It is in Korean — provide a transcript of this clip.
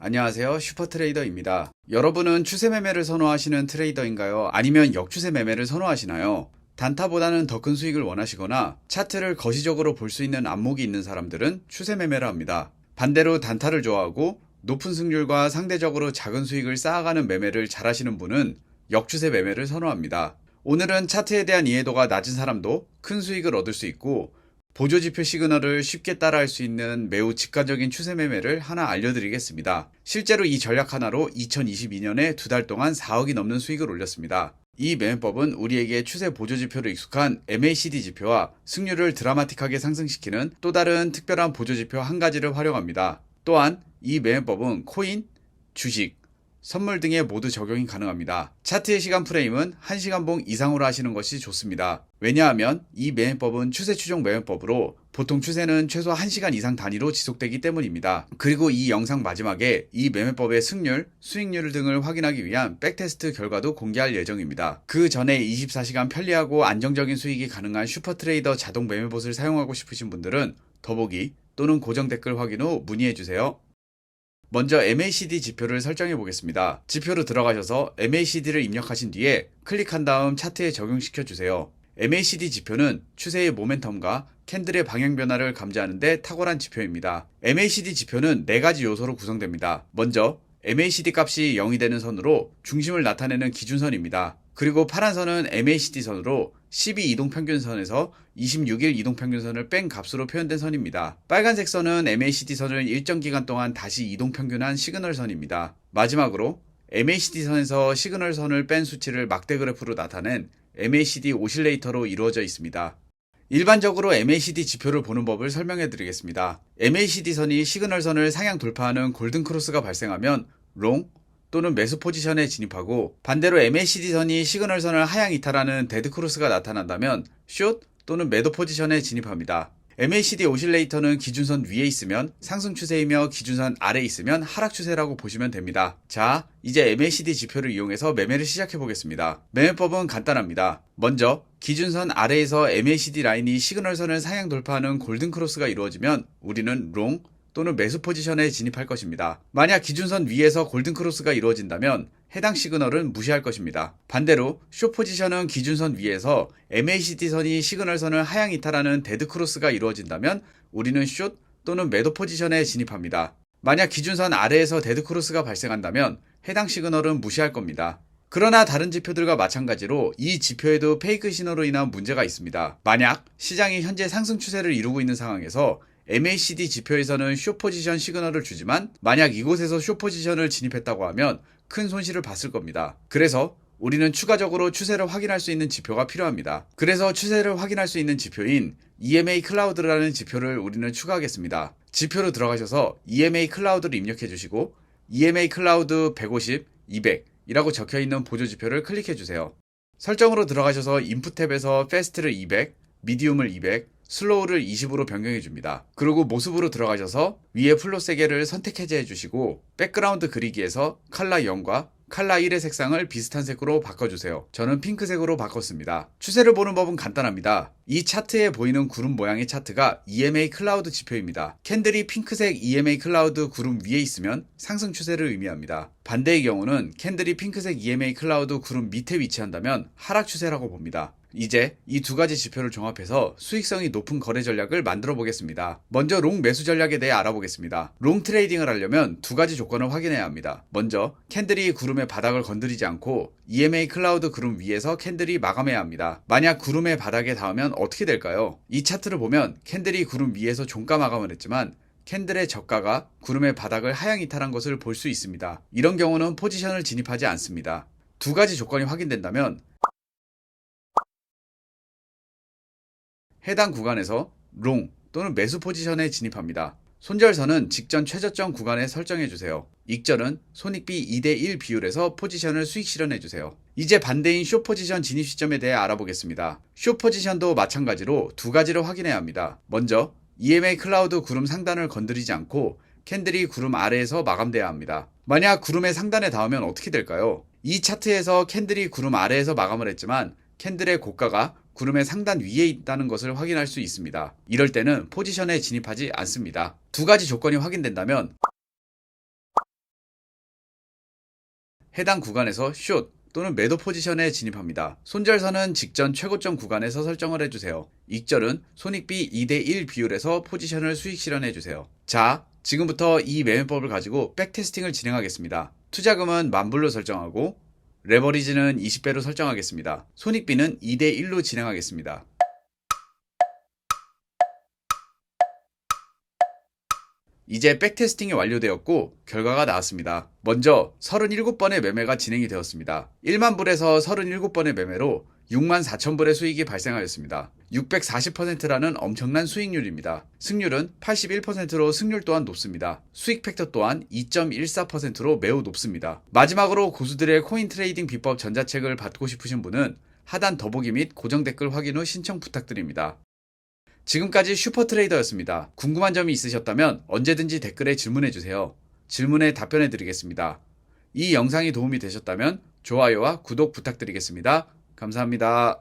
안녕하세요. 슈퍼트레이더입니다. 여러분은 추세 매매를 선호하시는 트레이더인가요? 아니면 역추세 매매를 선호하시나요? 단타보다는 더 큰 수익을 원하시거나 차트를 거시적으로 볼 수 있는 안목이 있는 사람들은 추세 매매를 합니다. 반대로 단타를 좋아하고 높은 승률과 상대적으로 작은 수익을 쌓아가는 매매를 잘하시는 분은 역추세 매매를 선호합니다. 오늘은 차트에 대한 이해도가 낮은 사람도 큰 수익을 얻을 수 있고 보조지표 시그널을 쉽게 따라할 수 있는 매우 직관적인 추세 매매를 하나 알려드리겠습니다. 실제로 이 전략 하나로 2022년에 2달 동안 4억이 넘는 수익을 올렸습니다. 이 매매법은 우리에게 추세 보조지표로 익숙한 MACD 지표와 승률을 드라마틱하게 상승시키는 또 다른 특별한 보조지표 한 가지를 활용합니다. 또한 이 매매법은 코인, 주식, 선물 등에 모두 적용이 가능합니다. 차트의 시간 프레임은 1시간봉 이상으로 하시는 것이 좋습니다. 왜냐하면 이 매매법은 추세 추종 매매법으로 보통 추세는 최소 1시간 이상 단위로 지속되기 때문입니다. 그리고 이 영상 마지막에 이 매매법의 승률, 수익률 등을 확인하기 위한 백테스트 결과도 공개할 예정입니다. 그 전에 24시간 편리하고 안정적인 수익이 가능한 슈퍼트레이더 자동 매매봇을 사용하고 싶으신 분들은 더보기 또는 고정 댓글 확인 후 문의해주세요. 먼저 MACD 지표를 설정해 보겠습니다. 지표로 들어가셔서 MACD를 입력하신 뒤에 클릭한 다음 차트에 적용시켜 주세요. MACD 지표는 추세의 모멘텀과 캔들의 방향 변화를 감지하는 데 탁월한 지표입니다. MACD 지표는 4가지 요소로 구성됩니다. 먼저 MACD 값이 0이 되는 선으로 중심을 나타내는 기준선입니다. 그리고 파란 선은 MACD 선으로 12 이동평균선에서 26일 이동평균선을 뺀 값으로 표현된 선입니다. 빨간색 선은 MACD 선을 일정 기간 동안 다시 이동평균한 시그널 선입니다. 마지막으로 MACD 선에서 시그널 선을 뺀 수치를 막대 그래프로 나타낸 MACD 오실레이터로 이루어져 있습니다. 일반적으로 MACD 지표를 보는 법을 설명해 드리겠습니다. MACD 선이 시그널 선을 상향 돌파하는 골든 크로스가 발생하면 롱 또는 매수 포지션에 진입하고, 반대로 MACD 선이 시그널 선을 하향 이탈하는 데드 크로스가 나타난다면 숏 또는 매도 포지션에 진입합니다. MACD 오실레이터는 기준선 위에 있으면 상승 추세이며 기준선 아래에 있으면 하락 추세라고 보시면 됩니다. 자, 이제 MACD 지표를 이용해서 매매를 시작해 보겠습니다. 매매법은 간단합니다. 먼저 기준선 아래에서 MACD 라인이 시그널 선을 상향 돌파하는 골든 크로스가 이루어지면 우리는 롱 또는 매수 포지션에 진입할 것입니다. 만약 기준선 위에서 골든 크로스가 이루어진다면 해당 시그널은 무시할 것입니다. 반대로 숏 포지션은 기준선 위에서 MACD 선이 시그널 선을 하향 이탈하는 데드 크로스가 이루어진다면 우리는 숏 또는 매도 포지션에 진입합니다. 만약 기준선 아래에서 데드 크로스가 발생한다면 해당 시그널은 무시할 겁니다. 그러나 다른 지표들과 마찬가지로 이 지표에도 페이크 신호로 인한 문제가 있습니다. 만약 시장이 현재 상승 추세를 이루고 있는 상황에서 MACD 지표에서는 숏 포지션 시그널을 주지만 만약 이곳에서 숏 포지션을 진입했다고 하면 큰 손실을 봤을 겁니다. 그래서 우리는 추가적으로 추세를 확인할 수 있는 지표가 필요합니다. 그래서 추세를 확인할 수 있는 지표인 EMA 클라우드라는 지표를 우리는 추가하겠습니다. 지표로 들어가셔서 EMA 클라우드를 입력해 주시고 EMA 클라우드 150, 200 이라고 적혀있는 보조지표를 클릭해 주세요. 설정으로 들어가셔서 인풋 탭에서 패스트를 200, 미디움을 200, 슬로우를 20으로 변경해 줍니다. 그리고 모습으로 들어가셔서 위에 플롯 3개를 선택 해제해 주시고 백그라운드 그리기에서 컬러 0과 컬러 1의 색상을 비슷한 색으로 바꿔주세요. 저는 핑크색으로 바꿨습니다. 추세를 보는 법은 간단합니다. 이 차트에 보이는 구름 모양의 차트가 EMA 클라우드 지표입니다. 캔들이 핑크색 EMA 클라우드 구름 위에 있으면 상승 추세를 의미합니다. 반대의 경우는 캔들이 핑크색 EMA 클라우드 구름 밑에 위치한다면 하락 추세라고 봅니다. 이제 이 2가지 지표를 종합해서 수익성이 높은 거래 전략을 만들어 보겠습니다. 먼저 롱 매수 전략에 대해 알아보겠습니다. 롱 트레이딩을 하려면 2가지 조건을 확인해야 합니다. 먼저 캔들이 구름의 바닥을 건드리지 않고 EMA 클라우드 구름 위에서 캔들이 마감해야 합니다. 만약 구름의 바닥에 닿으면 어떻게 될까요? 이 차트를 보면 캔들이 구름 위에서 종가 마감을 했지만 캔들의 저가가 구름의 바닥을 하향 이탈한 것을 볼 수 있습니다. 이런 경우는 포지션을 진입하지 않습니다. 2가지 조건이 확인된다면 해당 구간에서 롱 또는 매수 포지션에 진입합니다. 손절선은 직전 최저점 구간에 설정해주세요. 익절은 손익비 2대1 비율에서 포지션을 수익 실현해주세요. 이제 반대인 숏 포지션 진입 시점에 대해 알아보겠습니다. 숏 포지션도 마찬가지로 2가지를 확인해야 합니다. 먼저 EMA 클라우드 구름 상단을 건드리지 않고 캔들이 구름 아래에서 마감돼야 합니다. 만약 구름의 상단에 닿으면 어떻게 될까요? 이 차트에서 캔들이 구름 아래에서 마감을 했지만 캔들의 고가가 구름의 상단 위에 있다는 것을 확인할 수 있습니다. 이럴 때는 포지션에 진입하지 않습니다. 2가지 조건이 확인된다면 해당 구간에서 숏 또는 매도 포지션에 진입합니다. 손절선은 직전 최고점 구간에서 설정을 해주세요. 익절은 손익비 2대1 비율에서 포지션을 수익 실현해주세요. 자, 지금부터 이 매매법을 가지고 백테스팅을 진행하겠습니다. 투자금은 10,000불로 설정하고 레버리지는 20배로 설정하겠습니다. 손익비는 2대1로 진행하겠습니다. 이제 백테스팅이 완료되었고 결과가 나왔습니다. 먼저 37번의 매매가 진행이 되었습니다. 10,000불에서 37번의 매매로 64,000불의 수익이 발생하였습니다. 640%라는 엄청난 수익률입니다. 승률은 81%로 승률 또한 높습니다. 수익 팩터 또한 2.14%로 매우 높습니다. 마지막으로 고수들의 코인 트레이딩 비법 전자책을 받고 싶으신 분은 하단 더보기 및 고정 댓글 확인 후 신청 부탁드립니다. 지금까지 슈퍼트레이더였습니다. 궁금한 점이 있으셨다면 언제든지 댓글에 질문해주세요. 질문에 답변해드리겠습니다. 이 영상이 도움이 되셨다면 좋아요와 구독 부탁드리겠습니다. 감사합니다.